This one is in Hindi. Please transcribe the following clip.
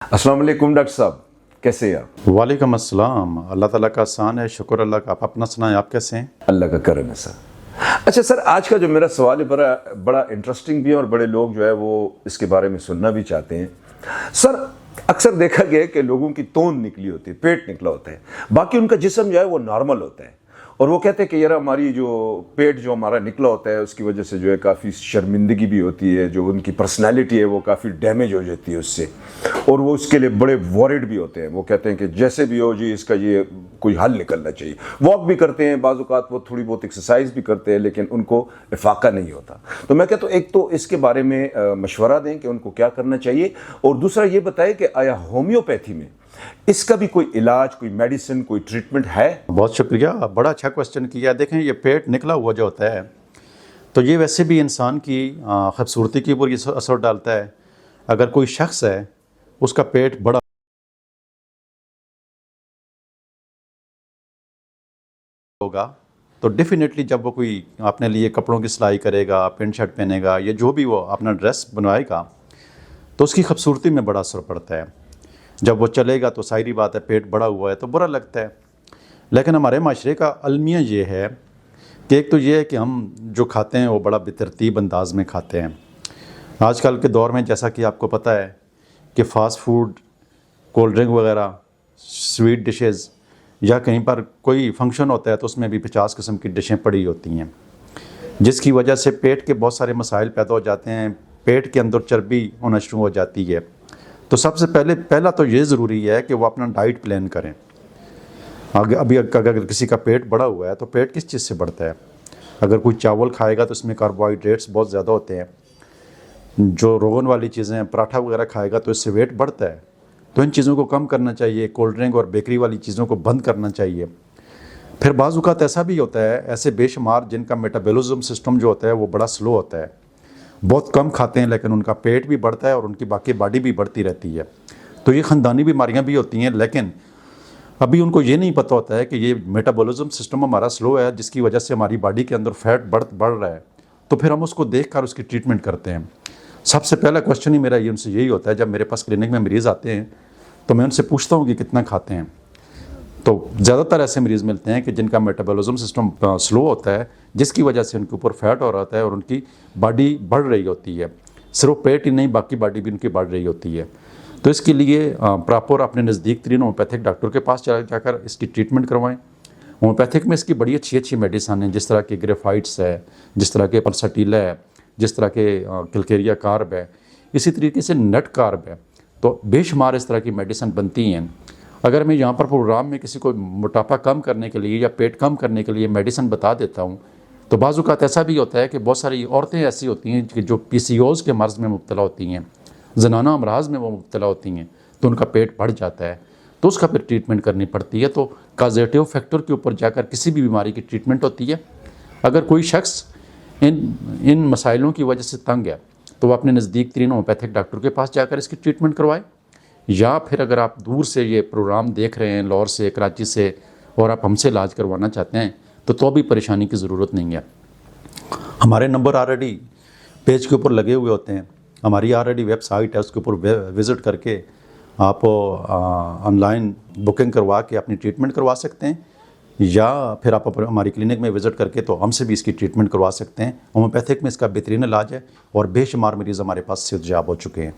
अस्सलाम वालेकुम डॉक्टर साहब, कैसे हैं आप? वालेकुम अस्सलाम। अल्लाह ताला का एहसान है, शुक्र अल्लाह का। आप अपना सुनाएं, आप कैसे हैं? अल्लाह का करम है सर। अच्छा सर, आज का जो मेरा सवाल है बड़ा बड़ा इंटरेस्टिंग भी है और बड़े लोग जो है वो इसके बारे में सुनना भी चाहते हैं। सर, अक्सर देखा गया है कि लोगों की तोंद निकली होती है, पेट निकला होता है, बाकी उनका जिस्म जो है वो नॉर्मल होता है। और वो कहते हैं कि यार हमारी जो पेट जो हमारा निकला होता है उसकी वजह से जो है काफ़ी शर्मिंदगी भी होती है, जो उनकी पर्सनैलिटी है वो काफ़ी डैमेज हो जाती है उससे, और वो उसके लिए बड़े वॉरिड भी होते हैं। वो कहते हैं कि जैसे भी हो जी इसका ये कोई हल निकलना चाहिए। वॉक भी करते हैं, बाज़ औक़ात वो थोड़ी बहुत एक्सरसाइज भी करते हैं, लेकिन उनको इफाका नहीं होता। तो मैं कहता हूँ एक तो इसके बारे में मशवरा दें कि उनको क्या करना चाहिए, और दूसरा ये बताएं कि आया होम्योपैथी में इसका भी कोई इलाज, कोई मेडिसिन, कोई ट्रीटमेंट है? बहुत शुक्रिया, बड़ा अच्छा क्वेश्चन किया। देखें, ये पेट निकला हुआ जो होता है तो ये वैसे भी इंसान की खूबसूरती के ऊपर ये असर डालता है। अगर कोई शख्स है उसका पेट बड़ा होगा तो डेफिनेटली जब वो कोई अपने लिए कपड़ों की सिलाई करेगा, पेंट शर्ट पहनेगा या जो भी वो अपना ड्रेस बनवाएगा तो उसकी खूबसूरती में बड़ा असर पड़ता है। जब वो चलेगा तो सारी बात है, पेट बड़ा हुआ है तो बुरा लगता है। लेकिन हमारे माशरे का अलमिया ये है कि एक तो ये है कि हम जो खाते हैं वो बड़ा बेतरतीब अंदाज में खाते हैं। आजकल के दौर में जैसा कि आपको पता है कि फ़ास्ट फूड, कोल्ड ड्रिंक वगैरह, स्वीट डिशेज़, या कहीं पर कोई फंक्शन होता है तो उसमें भी 50 किस्म की डिशें पड़ी होती हैं, जिसकी वजह से पेट के बहुत सारे मसाइल पैदा हो जाते हैं। पेट के अंदर चर्बी होना शुरू हो जाती है। तो सबसे पहला तो ये ज़रूरी है कि वो अपना डाइट प्लान करें। अगर किसी का पेट बढ़ा हुआ है तो पेट किस चीज़ से बढ़ता है? अगर कोई चावल खाएगा तो इसमें कार्बोहाइड्रेट्स बहुत ज़्यादा होते हैं। जो रोगन वाली चीज़ें, पराठा वगैरह खाएगा तो इससे वेट बढ़ता है। तो इन चीज़ों को कम करना चाहिए। कोल्ड ड्रिंक और बेकरी वाली चीज़ों को बंद करना चाहिए। फिर बाज़ औक़ात ऐसा भी होता है, ऐसे बेशुमार जिनका मेटाबॉलिज्म सिस्टम जो होता है वो बड़ा स्लो होता है, बहुत कम खाते हैं लेकिन उनका पेट भी बढ़ता है और उनकी बाकी बॉडी भी बढ़ती रहती है। तो ये ख़ानदानी बीमारियां भी होती हैं, लेकिन अभी उनको ये नहीं पता होता है कि ये मेटाबॉलिज्म सिस्टम हमारा स्लो है, जिसकी वजह से हमारी बॉडी के अंदर फैट बढ़ रहा है। तो फिर हम उसको देख कर उसकी ट्रीटमेंट करते हैं। सबसे पहला क्वेश्चन ही मेरा ये उनसे यही होता है, जब मेरे पास क्लिनिक में मरीज़ आते हैं तो मैं उनसे पूछता हूँ कि कितना खाते हैं। तो ज़्यादातर ऐसे मरीज़ मिलते हैं कि जिनका मेटाबॉलिज्म सिस्टम स्लो होता है, जिसकी वजह से उनके ऊपर फैट हो रहा है और उनकी बॉडी बढ़ रही होती है। सिर्फ पेट ही नहीं, बाकी बॉडी भी उनकी बढ़ रही होती है। तो इसके लिए प्रॉपर अपने नज़दीक तरीन होम्योपैथिक डॉक्टर के पास जाकर इसकी ट्रीटमेंट करवाएं। होम्योपैथिक में इसकी बड़ी अच्छी अच्छी मेडिसिन हैं, जिस तरह के ग्रेफाइट्स है, जिस तरह के परसटीला है, जिस तरह के किलकेरिया कार्ब है, इसी तरीके से नट कार्ब है। तो बेशुमार इस तरह की मेडिसिन बनती हैं। अगर मैं यहाँ पर प्रोग्राम में किसी को मोटापा कम करने के लिए या पेट कम करने के लिए मेडिसिन बता देता हूँ तो बाज़ औक़ात ऐसा भी होता है कि बहुत सारी औरतें ऐसी होती हैं कि जो PCOS के मर्ज़ में मुब्तला होती हैं, ज़नाना अमराज़ में वो मुब्तला होती हैं, तो उनका पेट बढ़ जाता है, तो उसका फिर ट्रीटमेंट करनी पड़ती है। तो काजेटिव फैक्टर के ऊपर जाकर किसी भी बीमारी की ट्रीटमेंट होती है। अगर कोई शख्स इन मसाइलों की वजह से तंग है तो वह अपने नज़दीक तरीन होम्योपैथिक डॉक्टर के पास जाकर इसकी ट्रीटमेंट करवाए। या फिर अगर आप दूर से ये प्रोग्राम देख रहे हैं, लाहौर से, कराची से, और आप हमसे इलाज करवाना चाहते हैं तो भी परेशानी की ज़रूरत नहीं है। हमारे नंबर ऑलरेडी पेज के ऊपर लगे हुए होते हैं। हमारी ऑलरेडी वेबसाइट है, उसके ऊपर विज़िट करके आप ऑनलाइन बुकिंग करवा के अपनी ट्रीटमेंट करवा सकते हैं, या फिर आप हमारी क्लिनिक में विज़िट करके तो हमसे भी इसकी ट्रीटमेंट करवा सकते हैं। होम्योपैथिक में इसका बेहतरीन इलाज है और बेशुमार मरीज़ हमारे पास सेहतयाब हो चुके हैं।